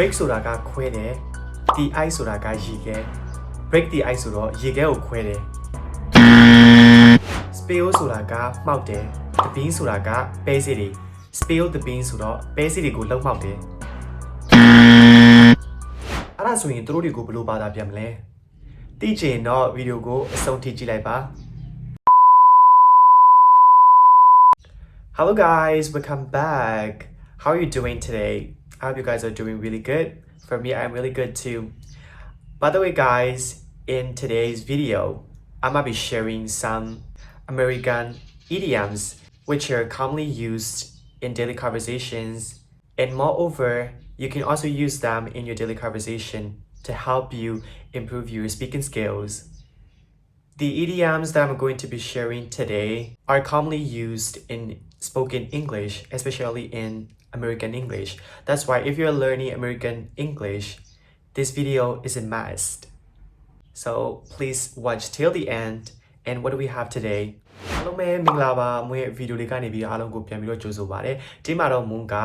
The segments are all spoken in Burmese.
break ဆိုတာကခွဲတယ် the ice ဆိုတာကရေခဲ break the ice ဆိုတော့ရေခဲကိုခွဲတယ် spill ဆိုတာကမှောက်တယ် the bean ဆိုတာကပဲစီတွေ spill the bean ဆိုတော့ပဲစီတွေကိုလှုပ်မှောက်တယ်အဲ့ဒါဆိုရင်တို့တွေကိုဘယ်လိုဘာသာပြန်မလဲသိချင်တော့ဗီဒီယိုကိုအဆုံးထိကြည့်လိုက်ပါ Hello guys, welcome back. How are you doing today? I hope you guys are doing really good. For me, I'm really good too. By the way guys, in today's video, I'm gonna be sharing some American idioms which are commonly used in daily conversations, and moreover, you can also use them in your daily conversation to help you improve your speaking skills. The idioms that I'm going to be sharing today are commonly used in spoken English, especially in American English. That's why if you're learning American English, this video is a must. So please watch till the end. And what do we have today? အားလုံးပဲမင်္ဂလာပါမွေးဗီဒီယိုလေးကနေပြီးအားလုံးကိုပြန်ပြီးတော့ကြိုဆိုပါရစေဒီမှာတော့မွန်းက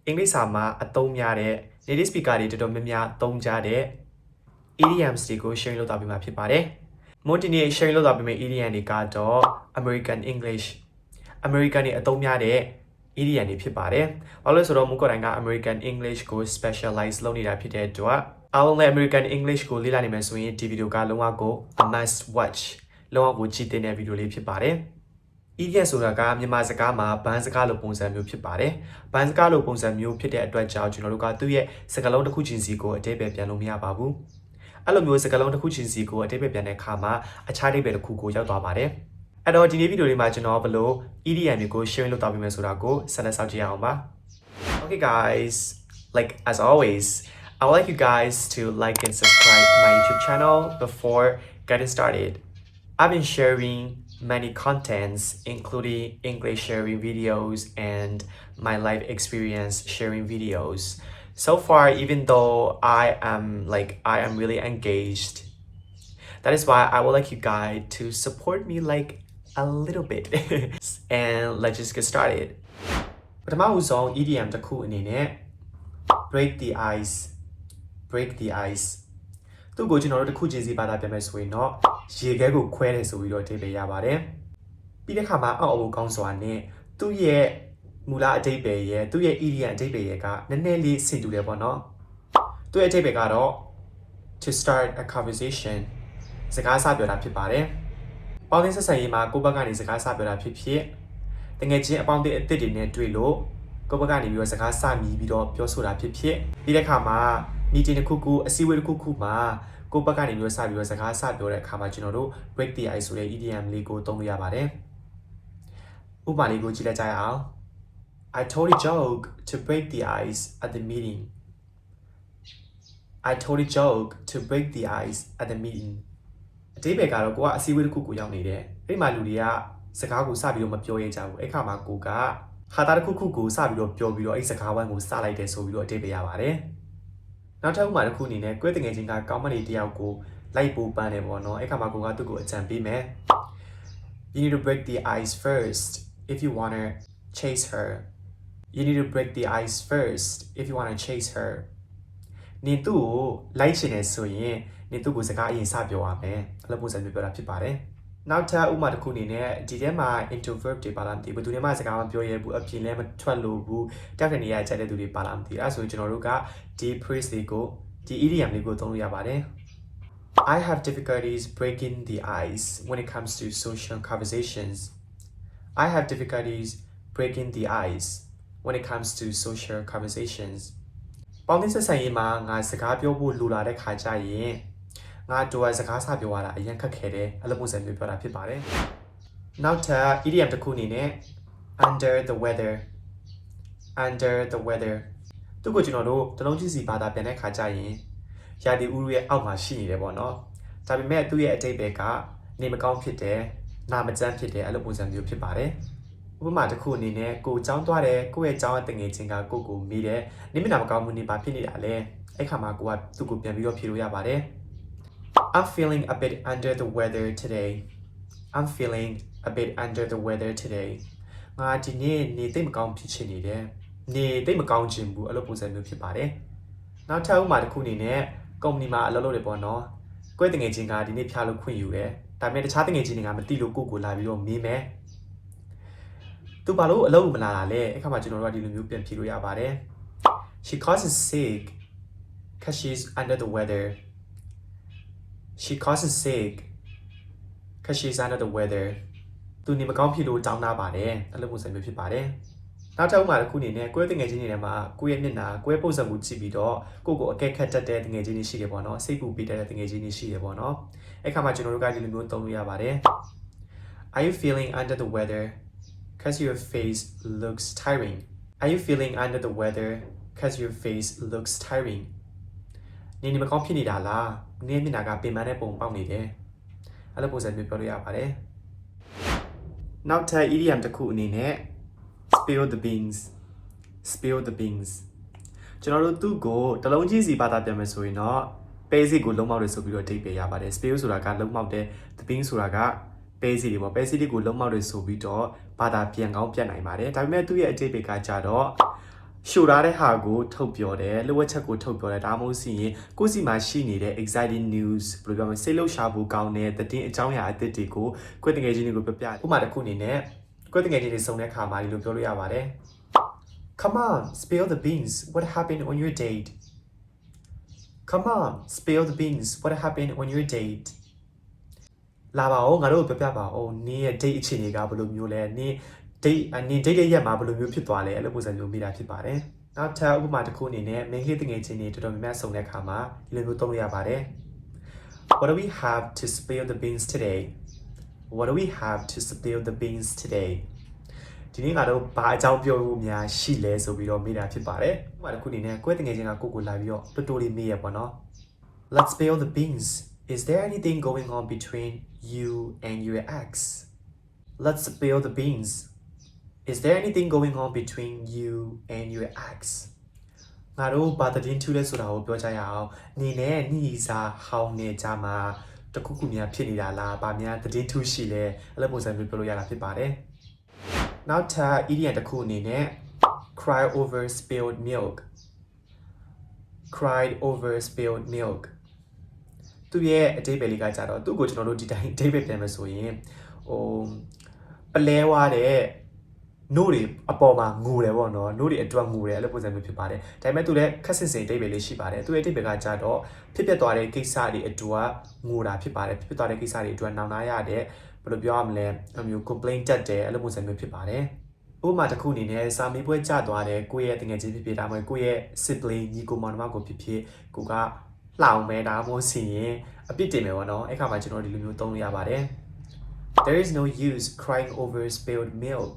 အင်္ဂလိပ်စာမှာအသုံးများတဲ့ native speaker တွေတော်တော်များများသုံးကြတဲ့ idioms တွေကို share လုပ်သွားပေးမှာဖြစ်ပါတယ်မွန်းဒီနေ့ share လုပ်သွားပေးမယ့် idiom တွေကတော့ American English American တွေအသုံးများတဲ့ idiom တွေဖြစ်ပါတယ်ဘာလို့လဲဆိုတော့မွန်းကိုယ်တိုင်က American English ကို specialize လုပ်နေတာဖြစ်တဲ့အတွက်အားလုံးလည်း American English ကိုလေ့လာနေမယ်ဆိုရင်ဒီဗီဒီယိုကလုံးဝကို a must watch လုံးဝကိုကြည့်တဲ့ဗီဒီယိုလေးဖြစ်ပါတယ် idiom ဆိုတာကမြန်မာစကားမှာဘန်းစကားလိုပုံစံမျိုးဖြစ်ပါတယ်ဘန်းစကားလိုပုံစံမျိုးဖြစ်တဲ့အတွက်ကြောင့်ကျွန်တော်တို့ကသူ့ရဲ့စကားလုံးတစ်ခုချင်းစီကိုအတိတ်ပဲပြန်လို့မရပါဘူးအဲ့လိုမျိုးစကားလုံးတစ်ခုချင်းစီကိုအတိတ်ပဲပြန်တဲ့အခါမှာအခြားအတိတ်ပဲတစ်ခုကိုရောက်သွားပါတယ်အဲ့တော့ဒီနေ့ဗီဒီယိုလေးမှာကျွန်တော်ဘယ်လို idiom တွေကို share လုပ်သွားပေးမယ်ဆိုတာကိုဆက်လက်စောင့်ကြည့်အောင်ပါ Okay guys, like as always, I would like you guys to like and subscribe my YouTube channel before getting started. I've been sharing many contents including English sharing videos and my life experience sharing videos. So far, even though I am really engaged, that is why I would like you guys to support me like a little bit. And let's just get started. ပထမဆုံး idiom တစ်ခုအနေနဲ့ break the ice break the ice သူ့ကိုကျွန်တော်တို့တစ်ခုချင်းစီဘာသာပြန်မယ်ဆိုရင်တော့ရေခဲကိုခွဲတယ်ဆိုပြီးတော့အဓိပ္ပာယ်ရပါတယ်ပြီးတဲ့အခါမှာအောက်အဖို့ကောင်းစွာနဲ့သူ့ရဲ့မူလအဓိပ္ပာယ်ရဲ့သူ့ရဲ့ idiom အဓိပ္ပာယ်ရဲ့ကနည်းနည်းလေးဆင်တူတယ်ပေါ့နော်သူ့ရဲ့အဓိပ္ပာယ်ကတော့ to start a conversation စကားစပြောတာဖြစ်ပါတယ်ပေါင်းသင်းဆက်ဆံရေးမှာကိုယ့်ဘက်ကနေစကားစပြောတာဖြစ်ဖြစ်တကယ်ချင်းအပေါင်းအသင်းအသစ်တွေနဲ့တွေ့လို့ကိုယ့်ဘက်ကနေပြီးတော့စကားစမြည်ပြီးတော့ပြောဆိုတာဖြစ်ဖြစ်ပြီးတဲ့အခါမှာ meeting တစ်ခုခုအစည်းအဝေးတစ်ခုခုမှာကိုယ့်ဘက်ကနေပြီးတော့စပြီးတော့စကားစပြောတဲ့အခါမှာကျွန်တော်တို့ break the ice ဆိုတဲ့ idiom လေးကိုသုံးလို့ရပါတယ်ဥပမာလေးကိုကြည့်လိုက်ကြရအောင် I told a joke to break the ice at the meeting I told a joke to break the ice at the meeting အတိတ်ပဲကတော့ကိုကအစည်းအဝေးတစ်ခုကိုရောက်နေတယ်အဲ့မှာလူတွေကစကားကိုစပြီးတော့မပြောရကြဘူးအဲ့ခါမှာကိုကဟာတာတစ်ခုခုကိုစပြီးတော့ပြောပြီးတော့အဲ့စကားဝိုင်းကိုစလိုက်တယ်ဆိုပြီးတော့အတိတ်ပဲရပါတယ်နောက်ထပ်ဥပမာတစ်ခုအနေနဲ့ကိုယ်တငယ်ချင်းကကောင်းမလေးတယောက်ကိုလိုက်ပိုးပန်းတယ်ပေါ့နော်အဲ့ခါမှာကိုကသူ့ကိုအကြံပေးမယ် You need to break the ice first if you want to chase her You need to break the ice first if you want to chase her နင်သူ့ကိုလိုက်ချင်တယ်ဆိုရင်နင်သူ့ကိုစကားအရင်စပြောရမယ်အဲ့လိုပုံစံမျိုးပြောတာဖြစ်ပါတယ်နောက်ထပ်ဥပမာတစ်ခုအနေနဲ့ဒီထဲမှာ introvert တွေပါလားမသိဘူးဘယ်သူမှစကားမပြောရဘူးအပြင်လည်းမထွက်လို့ဘူးတက်ကနေရကြတဲ့သူတွေပါလားမသိအဲ့ဆိုရင်ကျွန်တော်တို့ကဒီ phrase လေးကိုဒီ idiom လေးကိုသုံးလို့ရပါတယ် I have difficulties breaking the ice when it comes to social conversations I have difficulties breaking the ice when it comes to social conversations ပေါင်းသင်းဆက်ဆံရေးမှာငါစကားပြောဖို့လိုလာတဲ့ခါကျရင်ငါတို့စကားစပြောရတာအရင်ခက်ခဲတယ်အဲ့လိုပုံစံမျိုးပြောတာဖြစ်ပါတယ်နောက်ထပ် idiom တစ်ခုအနေနဲ့ under the weather သူကိုကျွန်တော်တို့တလုံးချင်းစီဘာသာပြန်တဲ့ခါကျရင်ရာသီဥတုရဲ့အောက်မှာရှိနေတယ်ပေါ့နော်ဒါပေမဲ့သူ့ရဲ့အတိတ်ပဲကနေမကောင်းဖြစ်တယ်နာမကျန်းဖြစ်တယ်အဲ့လိုပုံစံမျိုးဖြစ်ပါတယ်ဥပမာတစ်ခုအနေနဲ့ကိုចောင်းသွားတယ်ကိုယ့်ရဲ့ចောင်းအတငယ်ချင်းကကိုမေးတယ်နေမနာမကောင်းမှုနေပါဖြစ်နေတာလဲအဲ့ခါမှာကိုကသူ့ကိုပြန်ပြီးတော့ဖြေလို့ရပါတယ် I'm feeling a bit under the weather today I'm feeling a bit under the weather today ငါဒီနေ့နေသိမကောင်းဖြစ်ချင်နေတယ်နေသိမကောင်းချင်ဘူးအဲ့လိုပုံစံမျိုးဖြစ်ပါတယ် နောက်ထပ်ဥပမာတစ်ခုအနေနဲ့ကုမ္ပဏီမှာအလုပ်လုပ်တယ်ပေါ့နော်ကိုယ့်တငယ်ချင်းကဒီနေ့ဖျားလို့ခွင့်ယူတယ်ဒါပေမဲ့တခြားတငယ်ချင်းတွေကမသိလို့ကိုလာပြီးတော့မေးမယ်သူဘာလို့အလုပ်မလာတာလဲအခါမှာကျွန်တော်တို့ကဒီလိုမျိုးပြန်ဖြေလို့ရပါတယ် She calls us sick cause she's under the weather She calls us sick cause she's under the weather သူနေမကောင်းဖြစ်လို့တောင်းတာပါတယ်အဲ့လိုပုံစံမျိုးဖြစ်ပါတယ်နောက်တစ်ခုမှတစ်ခုအနေနဲ့ကိုယ့်တငယ်ချင်းတွေထဲမှာကိုယ့်ရဲ့မျက်နှာကိုယ့်ရဲ့ပုံစံကိုကြည့်ပြီးတော့ကိုယ့်ကိုအကဲခတ်တတ်တဲ့တငယ်ချင်းတွေရှိတယ်ပေါ့နော်စိတ်ပူပေးတတ်တဲ့တငယ်ချင်းတွေရှိတယ်ပေါ့နော်အဲ့ခါမှာကျွန်တော်တို့ကဒီလိုမျိုးသုံးလို့ရပါတယ် Are you feeling under the weather cause your face looks tiring Are you feeling under the weather cause your face looks tiring နေမကောင်းဖြစ်နေတာလားနင်းမျက်နှာကပင်ပန်းတဲ့ပုံပေါက်နေတယ်အဲ့လိုပုံစံမျိုးပြောလို့ရပါတယ်နောက်ထပ် idiom တစ်ခုအနေနဲ့ spill the beans ကျွန်တော်တို့သူ့ကိုတလုံးကြီးစီဘာသာပြန်မယ်ဆိုရင်တော့ပဲစီကိုလုံးမောက်တယ်ဆိုပြီးတော့အဓိပ္ပာယ်ရပါတယ် spill ဆိုတာကလုံးမောက်တယ် the beans ဆိုတာကပဲစီတွေပေါ့ပဲစီတွေကိုလုံးမောက်တယ်ဆိုပြီးတော့ဘာသာပြန်ကောင်းပြန်နိုင်ပါတယ်ဒါပေမဲ့သူ့ရဲ့အဓိပ္ပာယ်ကကြတော့ရှို့ထားတဲ့ဟာကိုထုတ်ပြောတယ်လှုပ်ဝက်ချက်ကိုထုတ်ပြောတယ်ဒါမှမဟုတ်စီရင်ကိုယ့်စီမှာရှိနေတဲ့ exciting news ဘယ်လိုပြောမလဲစိတ်လှုပ်ရှားဖို့ကောင်းတဲ့သတင်းအကြောင်းအရာအသစ်တွေကိုကိုယ့်တကယ်ချင်းတွေကိုပြပြဥပမာတစ်ခုအနေနဲ့ကိုယ့်တကယ်ချင်းတွေစုံတဲ့အခါမှာဒီလိုပြောလို့ရပါတယ် Come on spill the beans what happened on your date Come on spill the beans what happened on your date လာပါဦးငါတို့ပြပြပါဦးနင်းရဲ့ date အခြေအနေကဘယ်လိုမျိုးလဲနင်း date ရဲ့ရက်မှာဘယ်လိုမျိုးဖြစ်သွားလဲအဲ့လိုပုံစံမျိုးမိတာဖြစ်ပါတယ်နောက်ထပ်ဥပမာတစ်ခုအနေနဲ့ main လေးတငယ်ချင်းတွေတော်တော်များများစုံတဲ့အခါမှာဒီလိုမျိုးသုံးလို့ရပါတယ် What do we have to spill the beans today What do we have to spill the beans today ဒီနေ့ကတော့ဘာအကြောင်းပြောဖို့များရှိလဲဆိုပြီးတော့မိတာဖြစ်ပါတယ်ဥပမာတစ်ခုအနေနဲ့ကိုယ့်တငယ်ချင်းကကိုလာပြီးတော့တူတူလေးမေးရပေါ့နော် Let's spill the beans Is there anything going on between you and your ex Let's spill the beans Is there anything going on between you and your ex ငါတို့ဘာသတင်းထူးလဲဆိုတာကိုပြောကြရအောင်နေနဲ့ညီစားဟောင်းနေကြမှာတခုခုများဖြစ်နေတာလားဗာများသတင်းထူးရှိလဲအဲ့လိုပုံစံမျိုးပြောလို့ရတာဖြစ်ပါတယ်နောက်ထပ် idiom တစ်ခုအနေနဲ့ cry over spilled milk cried over spilled milk သူရဲ့အဓိပ္ပာယ်လေးကကြတော့သူ့ကိုကျွန်တော်တို့ဒီတိုင်းအဓိပ္ပာယ်ပြန်မယ်ဆိုရင်ပလဲဝါတဲ့နို့တွေအပေါ်မှာငိုတယ်ပေါ့နော်နို့တွေအတွက်ငိုတယ်အဲ့လိုပုံစံမျိုးဖြစ်ပါတယ်ဒါပေမဲ့သူလည်းခက်ဆင်ဆင်အဓိပ္ပာယ်လေးရှိပါတယ်သူရဲ့အဓိပ္ပာယ်ကကြတော့ဖြစ်ပျက်သွားတဲ့ကိစ္စတွေအတွက်ငိုတာဖြစ်ပါတယ်ဖြစ်ပျက်သွားတဲ့ကိစ္စတွေအတွက်နောင်နာရတဲ့ဘယ်လိုပြောရမလဲအမျိုး complaint တက်တယ်အဲ့လိုပုံစံမျိုးဖြစ်ပါတယ်ဥပမာတစ်ခုအနေနဲ့စာမေးပွဲကျသွားတဲ့ကိုယ့်ရဲ့တငယ်ချင်းဖြစ်ဖြစ်ဒါမှမဟုတ်ကိုယ့်ရဲ့ sibling ညီကိုမောင်နှမကိုဖြစ်ဖြစ်ကိုကလှောင်မဲဒါမှမဟုတ်စီရင်အပြစ်တင်မယ်ပေါ့နော်အဲ့ခါမှာကျွန်တော်ဒီလိုမျိုးသုံးလို့ရပါတယ် There is no use crying over spilled milk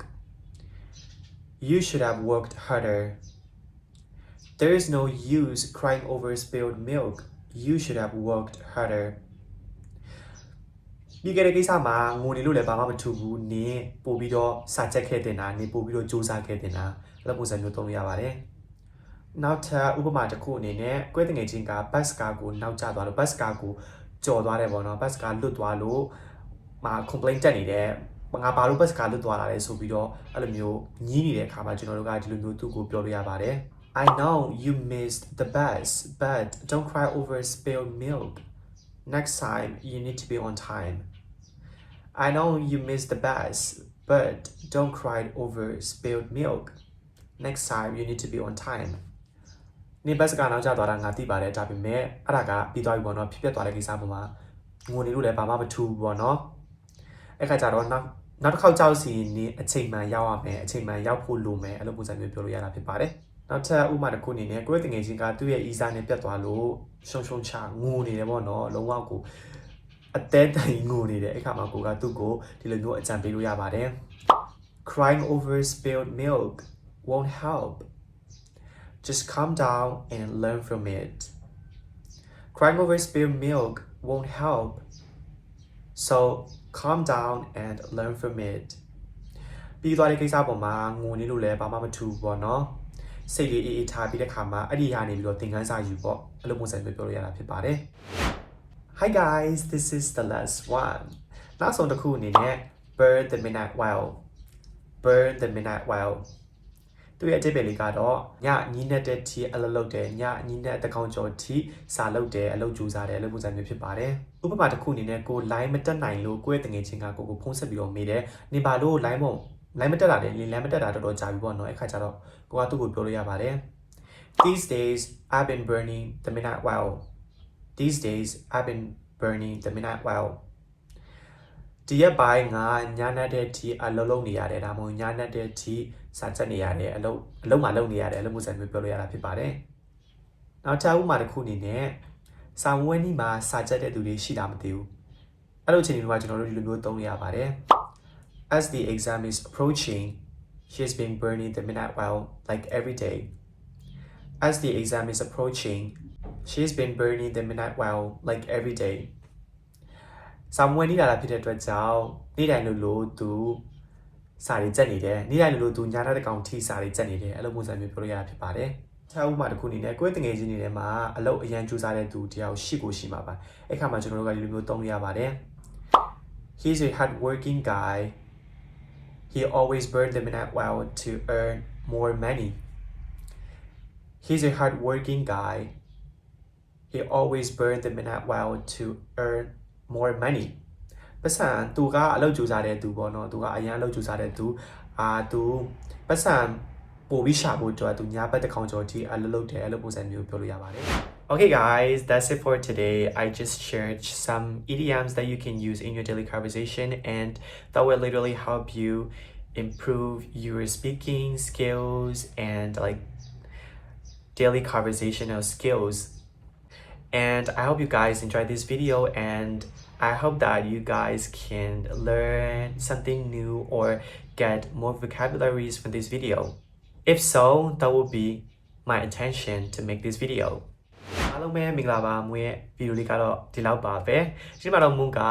You should have worked harder There is no use crying over spilled milk You should have worked harder ဒီကိစ္စမှာငိုနေလို့လည်းဘာမှမထူဘူးနင်းပို့ပြီးတော့စာချက်ခဲ့တင်တာနင်းပို့ပြီးတော့စူးစမ်းခဲ့တင်တာအဲ့လိုပုံစံမျိုးသုံးလို့ရပါတယ်နောက်ထပ်ဥပမာတစ်ခုအနေနဲ့ကိုယ့်တငယ်ချင်းကဘတ်စကားကိုနောက်ကျသွားလို့ဘတ်စကားကိုကြော်သွားတယ်ပေါ့နော်ဘတ်စကားလွတ်သွားလို့complaint တက်နေတယ်ငါဘာလို့ဘတ်စကားလွတ်သွားတာလဲဆိုပြီးတော့အဲ့လိုမျိုးညည်းနေတဲ့အခါမှာကျွန်တော်တို့ကဒီလိုမျိုးသူ့ကိုပြောလို့ရပါတယ် I know you missed the bus but don't cry over spilled milk Next time you need to be on time I know you missed the bus but don't cry over spilled milk Next time you need to be on time နေဘတ်စကားနောက်ကျသွားတာငါသိပါတယ်ဒါပေမဲ့အဲ့ဒါကပြီးသွားပြီပေါ့နော်ဖြစ်ပျက်သွားတဲ့ကိစ္စပေါ်မှာငိုနေလို့လည်းဘာမှမထူးဘူးပေါ့နော်အဲ့ခါကျတော့နောက်တစ်ခေါက်ကြောက်စီနေအချိန်မှန်ရောက်ရမယ်အချိန်မှန်ရောက်ဖို့လိုမယ်အဲ့လိုပုံစံမျိုးပြောလို့ရတာဖြစ်ပါတယ်နောက်ထပ်ဥပမာတစ်ခုအနေနဲ့ကိုယ့်တငယ်ချင်းကသူ့ရဲ့ ESA နဲ့ပြတ်သွားလို့ရှုံချငိုနေတယ်ပေါ့နော်လုံးဝကိုအသေးတိုင်ငိုနေတယ်အဲ့ခါမှာကိုကသူ့ကိုဒီလိုမျိုးအကြံပေးလို့ရပါတယ် Crying over spilled milk won't help Just calm down and learn from it Crying over spilled milk won't help So calm down and learn from it ပြီးသွားတဲ့ကိစ္စပေါ်မှာငိုနေလို့လည်းဘာမှမထူးပေါ့နော်စိတ်လေးအေးအေးထားပြီးတဲ့ခါမှာအဲ့ဒီဟာနေပြီးတော့သင်ခန်းစာယူပေါ့အဲ့လိုပုံစံမျိုးပြောလို့ရတာဖြစ်ပါတယ် Hi guys this is the last one နောက်ဆုံးတစ်ခုအနေနဲ့ burn the midnight oil burn the midnight oil သူရဲ့အတိတ်ပဲလေးကတော့ညညီနဲ့တဲ့တီအလုပ်လုပ်တယ်ညညီနဲ့တကောင်ကျော်တီစာလုပ်တယ်အလုပ်ကြိုးစားတယ်အလုပ်ပုံစံမျိုးဖြစ်ပါတယ်ဥပမာတစ်ခုအနေနဲ့ကို line မတက်နိုင်လို့ကိုယ့်ရဲ့တငယ်ချင်းကကိုဖုန်းဆက်ပြီးတော့မေးတယ်နေပါလို့ line မတက်တာလေ line မတက်တာတော်တော်ကြာပြီပေါ့နော်အဲ့ခါကျတော့ကိုကသူ့ကိုပြောလို့ရပါတယ် These days I've been burning the midnight oil These days I've been burning the midnight oil ဒီရက်ပိုင်းငါညာနဲ့တဲ့တီအလုပ်လုပ်နေရတယ်ဒါမှမဟုတ်ညာနဲ့တဲ့တီစာချက်နေရတယ်အလုပ်မှာလုပ်နေရတယ်အလုပ်မှုစံမျိုးပြောလို့ရတာဖြစ်ပါတယ်နောက်ထပ်ဥပမာတစ်ခုအနေနဲ့စာဝဲနီးမှာစာချက်တဲ့သူတွေရှိတာမသိဘူးအဲ့လိုအချိန်တွေမှာကျွန်တော်တို့ဒီလိုမျိုးသုံးလို့ရပါတယ် As the exam is approaching she has been burning the midnight oil like every day As the exam is approaching she has been burning the midnight oil like every day စာမွေးနေတာဖြစ်တဲ့အတွက်ကြောင့်နေ့တိုင်းလိုသူစာတွေချက်နေတယ်နေ့တိုင်းလိုသူညာတဲ့ကောင်ထိစာတွေချက်နေတယ်အဲ့လိုပုံစံမျိုးပြောလို့ရတာဖြစ်ပါတယ်။ထားဥပမာတစ်ခုအနေနဲ့ကိုယ့်တငယ်ချင်းတွေထဲမှာအလုပ်အရန်ကြိုးစားတဲ့သူတယောက်ရှိကိုရှိမှာပါ။အဲ့ခါမှာကျွန်တော်တို့ကဒီလိုမျိုးသုံးရပါတယ်။ He's a hard working guy. He always burns the midnight oil to earn more money. He's a hard working guy. He always burns the midnight oil to earn more money ပတ်စံသူကအလုပ်ကြိုးစားတဲ့သူပေါ့နော်သူကအရန်အလုပ်ကြိုးစားတဲ့သူသူပတ်စံပို့ပြီးရှာဖို့အတွက်သူညာဘက်တစ်ခေါက်ကျော်ထိအလုပ်လုပ်တယ်အဲ့လိုပုံစံမျိုးပြောလို့ရပါတယ် Okay guys that's it for today I just shared some idioms that you can use in your daily conversation and that will literally help you improve your speaking skills and like daily conversational skills and I hope you guys enjoyed this video and I hope that you guys can learn something new or get more vocabularies from this video. If so, that will be my intention to make this video. အားလုံးပဲမင်္ဂလာပါမွေးရဲ့ဗီဒီယိုလေးကတော့ဒီလောက်ပါပဲဒီမှာတော့မွန်းက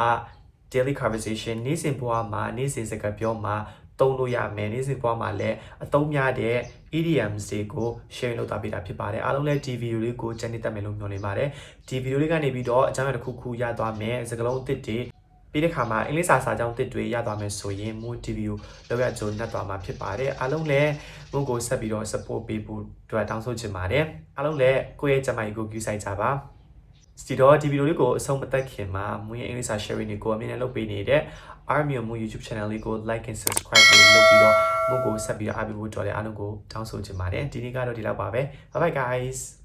daily conversation နေ့စဉ်ဘဝမှာနေ့စဉ်စကားပြောမှာသုံးလို့ရမယ်နေ့စဉ်ဘဝမှာလည်းအသုံးများတဲ့ idioms တွေကို share လုပ်တာပေးတာဖြစ်ပါတယ်အားလုံးလည်းဒီဗီဒီယိုလေးကိုကြည့်နေတတ်မယ်လို့မျှော်လင့်ပါတယ်ဒီဗီဒီယိုလေးကနေပြီးတော့အကြောင်းအရာတစ်ခုခုရသွားမယ်စကားလုံးအသစ်တွေပြီးတဲ့ခါမှာအင်္ဂလိပ်စာကြောင်းအသစ်တွေရသွားမယ်ဆိုရင်မို့ဒီဗီဒီယိုလောက်ရကြုံနှက်သွားမှာဖြစ်ပါတယ်အားလုံးလည်းမို့ကိုဆက်ပြီးတော့ support ပေးဖို့အတွက်တောင်းဆိုချင်ပါတယ်အားလုံးလည်းကိုယ့်ရဲ့ကျမကြီးကိုကြည့်ဆိုင်ကြပါဒီတော့ဒီဗီဒီယိုလေးကိုအဆုံးမသက်ခင်မှာမွေးအင်္ဂလိပ်စာ sharing တွေကိုအမြင်နဲ့လုပ်ပေးနေတဲ့ Army မွေး YouTube channel လေးကို like and subscribe လုပ်ပြီးတော့မို့ကိုဆက်ပြီးတော့အားပေးဖို့တော်လည်းအားလုံးကိုတောင်းဆိုချင်ပါတယ်ဒီနေ့ကတော့ဒီလောက်ပါပဲ Bye bye guys